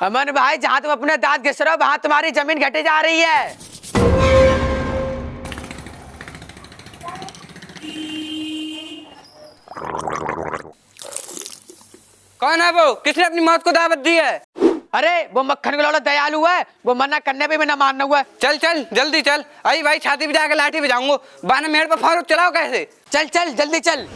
अमन भाई, जहाँ तुम अपने दांत घिस रहे हो वहां तुम्हारी जमीन घटे जा रही है। कौन है वो? किसने अपनी मौत को दावत दी है? अरे वो मक्खन का लौड़ा दयालु है, वो मना करने पे भी ना मानना हुआ। चल चल जल्दी चल। आई भाई छाती पे जाकर लाठी बजाऊंगा। बाना मेड़ पर फौरन चलाओ कैसे? चल चल जल्दी चल।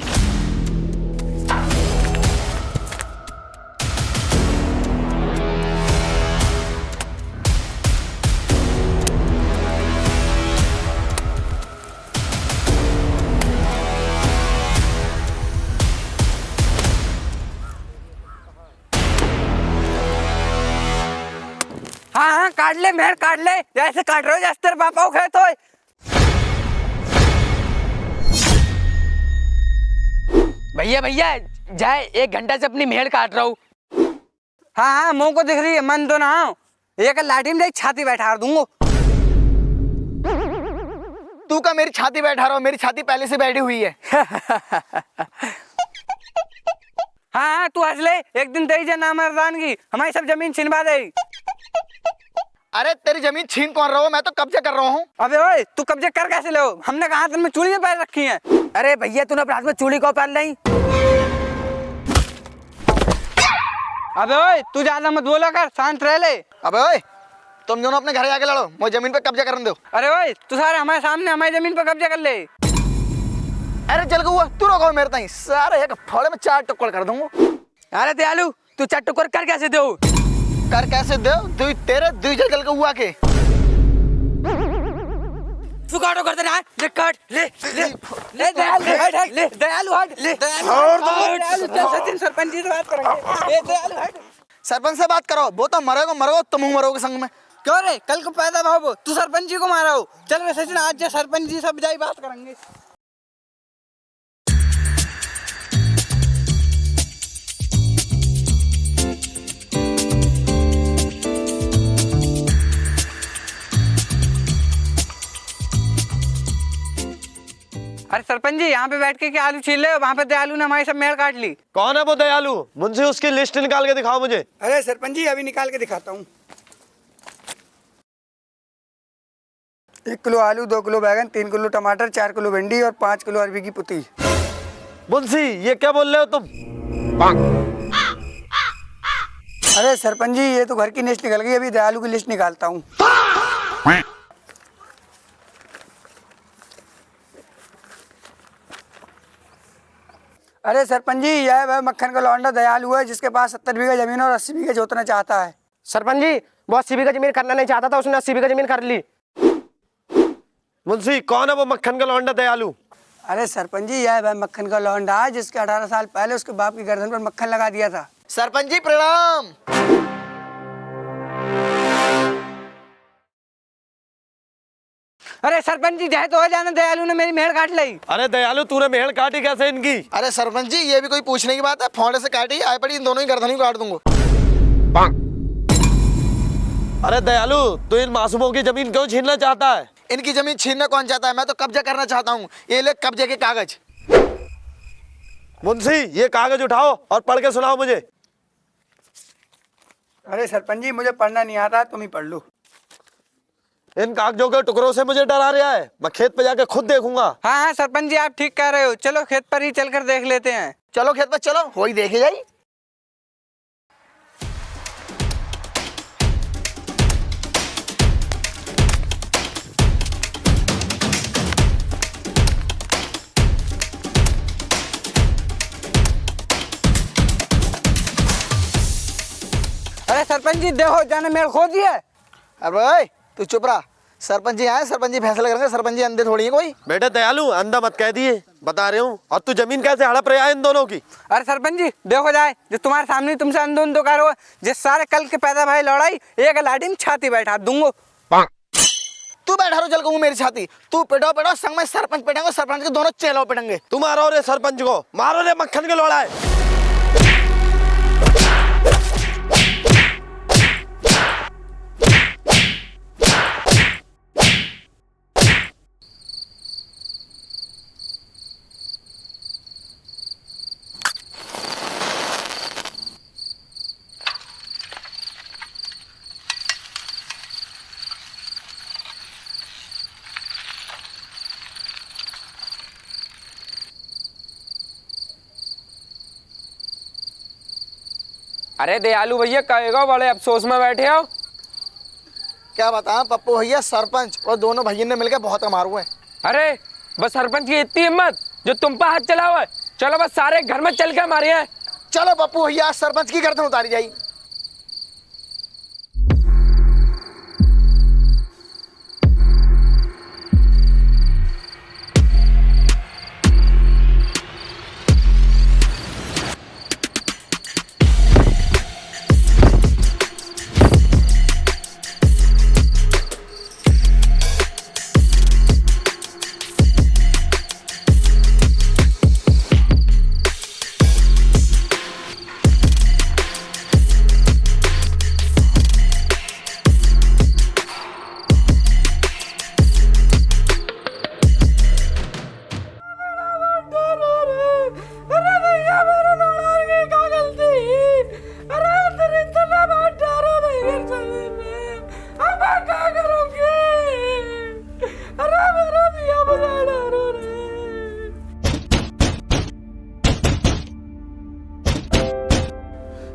हाँ हाँ काट ले मेड़, काट ले। जैसे काट रहे हो जैसे तेरे पापा को खेत हो। भैया भैया, जाए 1 घंटा से अपनी मेड़ काट रहा हूँ। हाँ हाँ मुंह को दिख रही है, मन तो ना हो। एक लाठी में जाके छाती बैठा दूंगा। तू का मेरी छाती बैठा रहा हो? मेरी छाती पहले से बैठी हुई है। हाँ हाँ तू हंस ले। एक दिन तेरी जना मर्दान की हमारी सब जमीन छिनवा दे। अरे तेरी जमीन छीन कौन रहा हो? मैं तो कब्जा कर रहा हूँ। अबे ओए तू कब्जे कर कैसे लो? हमने कहा हाथ में चूड़ियां पहन रखी हैं। अरे भैया, तूने अपने हाथ में चूड़ी को पहन ली। अबे ओए तू ज्यादा मत बोला कर, शांत रह ले। अबे ओए, तुम दोनों अपने घर जाके लड़ो, मुझे जमीन पे कब्जा करने दो। अरे ओए तू सारे हमारे सामने हमारी जमीन पर कब्जा कर ले। अरे चल हुआ, तू रोको मेरे ताई। सारे एक फोड़े में 4 टुकड़ कर दूंगा। अरे दयालु, तू 4 टुकड़ कर कैसे दो? कर कैसे दो? दुई तेरे दुई जल के हुआ के। तू काटो कर देना। ले काट, ले ले ले दयालु हट, ले दयालु हट, ले दयालु चल सचिन सरपंच जी से बात करेंगे। ए दयालु हट। सरपंच से बात करो, वो तो मरोगे मरोगे, तुम मरोगे संग में। क्यों रे? कल को पैदा भाव तू सरपंच जी को मारा हो। चल वे सचिन, आज सरपंच जी सब जाई बात करेंगे। अरे सरपंच जी, यहाँ पे बैठ के क्या आलू छील रहे हो? वहाँ पे दयालु ने हमारी सब मेड़ काट ली। कौन है वो दयालु? मुझसे उसकी लिस्ट निकाल के दिखाओ मुझे। अरे सरपंच जी अभी निकाल के दिखाता हूँ। 1 किलो आलू, 2 किलो बैगन, 3 किलो टमाटर, 4 किलो भिंडी और 5 किलो अरबी की पुती। मुंशी ये क्या बोल रहे हो तुम? अरे सरपंच जी, ये तो घर की लिस्ट निकल गई, अभी दयालु की लिस्ट निकालता हूँ। अरे सरपंच जी, यह वह मक्खन का लौंडा दयालु है जिसके पास 70 बीघा जमीन और 80 बीघा जोतना चाहता है। सरपंच जी, वो 80 बीघा जमीन करना नहीं चाहता था, उसने 80 बीघा जमीन कर ली। मुंशी कौन है वो मक्खन का लौंडा दयालु? अरे सरपंच जी, यह वह मक्खन का लौंडा है जिसके 18 साल पहले उसके बाप की गर्दन पर मक्खन लगा दिया था। सरपंच जी प्रणाम। अरे सरपंच जी, जाए तो हो जाना, दयालु ने मेरी मेड़ काट ली। अरे दयालु, तूने मेहड़ काटी कैसे इनकी? अरे सरपंच जी, ये भी कोई पूछने की बात है? फोड़े से काटी आए पड़ी, इन दोनों ही गर्दन काट दूंगा। अरे दयालु, तू इन मासूमों की जमीन क्यों छीनना चाहता है? इनकी जमीन छीनना कौन चाहता है? मैं तो कब्जा करना चाहता हूँ। ये ले कब्जे के कागज। मुंशी ये कागज उठाओ और पढ़ के सुनाओ मुझे। अरे सरपंच जी, मुझे पढ़ना नहीं आता, तुम ही पढ़ लो। इन कागजों के टुकड़ों से मुझे डरा रहा है। मैं खेत पे जाके खुद देखूंगा। हाँ हाँ सरपंच जी, आप ठीक कह रहे हो। चलो खेत पर ही चलकर देख लेते हैं। चलो खेत पर चलो, हो ही देखे जाई। अरे सरपंच जी, देखो जाने मेड़ खो दिया। अरे भाई तू चुप रहा। सरपंच जी आए, सरपंच जी फैसला करेंगे। सरपंच जी अंधे थोड़ी है कोई। बेटे दयालु, अंधा मत कह दिए, बता रहे हूँ। और तू जमीन कैसे हड़प रहा है इन दोनों की? अरे सरपंच जी, देखो जाए, जो तुम्हारे सामने तुमसे अंधों दो करो, जिस सारे कल के पैदा भाई लड़ाई, एक लाठी में छाती बैठा दूंगो। तू बैठा रो जल को मेरी छाती। तू पिटो पिटो, संग में सरपंच पिटेंगे, सरपंच के दोनों चेलों पिटेंगे। तुम मारो रे सरपंच को, मारो रे मक्खन के लौड़ा है। अरे दयालु भैया कहेगा बड़े अफसोस में बैठे हो। क्या बताएं पप्पू भैया, सरपंच और दोनों भैया ने मिलकर बहुत मार हुए। अरे बस सरपंच की इतनी हिम्मत जो तुम पर हाथ चला हुआ है। चलो बस सारे घर में चल के मारे हैं। चलो पप्पू भैया, आज सरपंच की गर्दन उतारी जाएगी।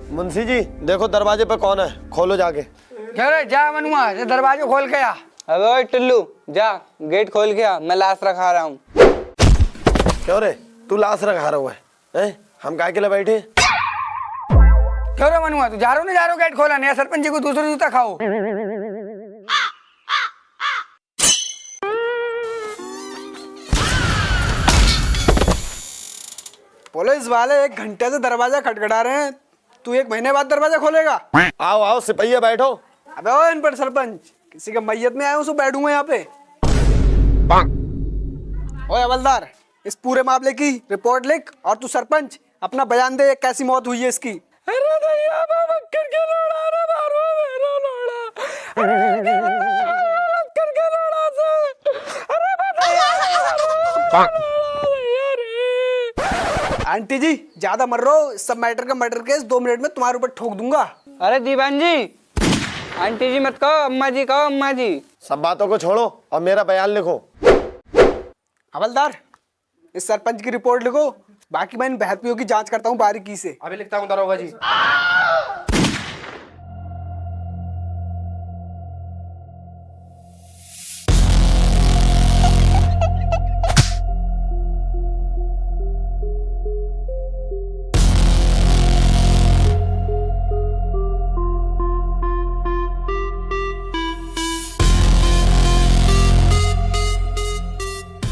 मुंशी जी देखो दरवाजे पे कौन है, खोलो जाके। क्या रे, जा मनुआ ये दरवाजे खोल के आ। अबे ओए टिल्लू, जा गेट खोल के आ, मैं लाश रखा रहा हूँ। क्यों रे, तू लाश रखा रहा है? हम काय के लिए बैठे? क्यों रे मनुआ, तू जा रहा हो ना, जा रहा हो गेट खोला, नया सरपंच जी को दूसरा जूता खाओ। पुलिस वाले 1 घंटे से दरवाजा खटखटा रहे हैं, तू 1 महीने बाद दरवाजा खोलेगा? आओ आओ सिपहिया बैठो। अबे ओ इन पर सरपंच, किसी के मैयत में आया हूँ, सो बैठूंगा यहाँ पे। ओए हवलदार, इस पूरे मामले की रिपोर्ट लिख और तू सरपंच अपना बयान दे, कैसी मौत हुई है इसकी। अरे भैया बक्कर के लोड़ा रे, मारो मेरा लोड़ा। अरे बक्कर के लोड़ा से, अरे आंटी जी ज्यादा मर रहो, इस सब मैटर का मर्डर केस 2 मिनट में तुम्हारे ऊपर ठोक दूंगा। अरे दीवान जी, आंटी जी मत कहो, अम्मा जी कहो, अम्मा जी। सब बातों को छोड़ो और मेरा बयान लिखो। हवलदार, इस सरपंच की रिपोर्ट लिखो, बाकी मैं इन बहत्तियों की जांच करता हूँ बारीकी से। अभी लिखता हूँ दरोगा जी।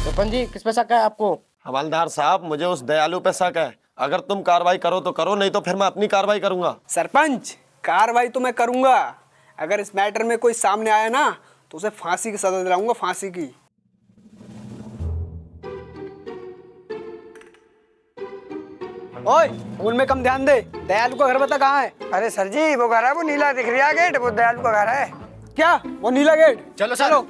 सरपंच जी किस पे शक है आपको? हवलदार साहब मुझे उस दयालु पे शक है। अगर तुम कार्रवाई करो तो करो, नहीं तो फिर मैं अपनी कार्रवाई करूंगा। सरपंच, कार्रवाई तो मैं करूंगा, अगर इस मैटर में कोई सामने आया ना तो उसे फांसी की सजा दिलाऊंगा, फांसी की। ओए फूल में कम ध्यान दे, दयालु का घर बता कहाँ है? अरे सर जी वो घर है, वो नीला दिख रहा है गेट, वो दयालु का घर है। क्या वो नीला गेट? चलो चलो।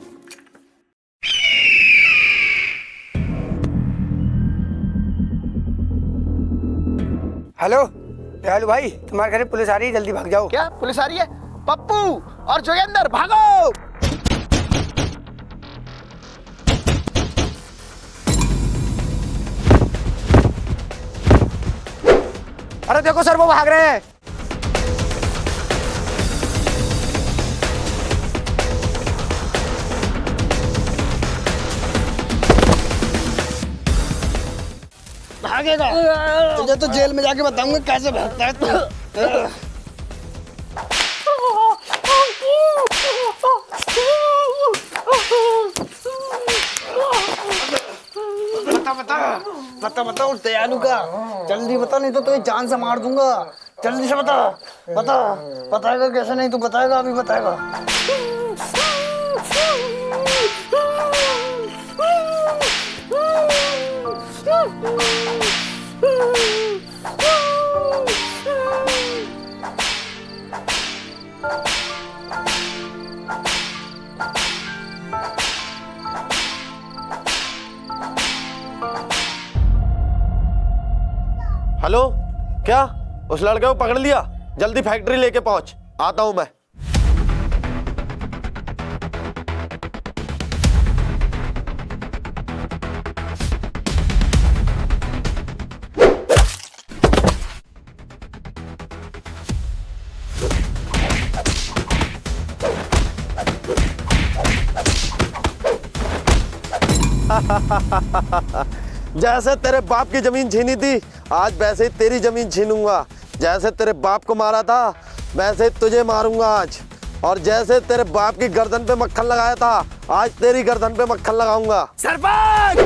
हेलो दयालु भाई, तुम्हारे घर पुलिस आ रही है, जल्दी भाग जाओ। क्या पुलिस आ रही है? पप्पू और जोगेंद्र भागो। अरे देखो सर, वो भाग रहे हैं। भागेगा तुझे तो जेल में जाके बताऊंगा कैसे भागता है तू। बता उस दयालु का, जल्दी बता, नहीं तो तुझे जान से मार दूंगा। जल्दी से बता, बताएगा कैसे? नहीं तू बताएगा, अभी बताएगा। हेलो, क्या उस लड़के को पकड़ लिया? जल्दी फैक्ट्री लेके पहुंच, आता हूं मैं। जैसे तेरे बाप की जमीन छीनी थी, आज वैसे ही तेरी जमीन छीनूंगा। जैसे तेरे बाप को मारा था, वैसे तुझे मारूंगा आज। और जैसे तेरे बाप की गर्दन पे मक्खन लगाया था, आज तेरी गर्दन पे मक्खन लगाऊंगा। सरपंच!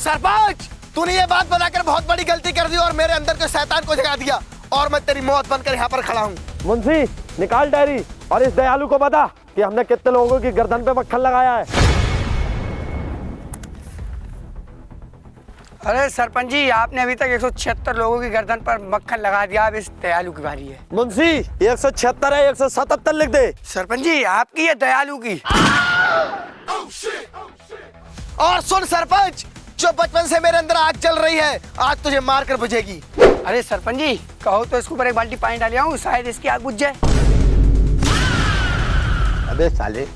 सरपंच, तूने ये बात बनाकर बहुत बड़ी गलती कर दी और मेरे अंदर के शैतान को जगा दिया और मैं तेरी मौत बनकर यहाँ पर खड़ा हूँ। मुंशी, निकाल डायरी और इस दयालु को बता कि हमने कितने लोगों की गर्दन पे मक्खन लगाया है। अरे सरपंच जी, आपने अभी तक 176 लोगों की गर्दन पर मक्खन लगा दिया। अब इस दयालु की बारी है। मुंशी, 176 है, 177 लिख दे। सरपंच जी, आपकी है दयालु की। और सुन सरपंच, जो बचपन से मेरे अंदर आग चल रही है, आज तुझे मार कर बुझेगी। अरे सरपंच जी, कहो तो इसके ऊपर एक बाल्टी पानी डाल आऊं, शायद इसकी आग बुझ जाए। अबे साले,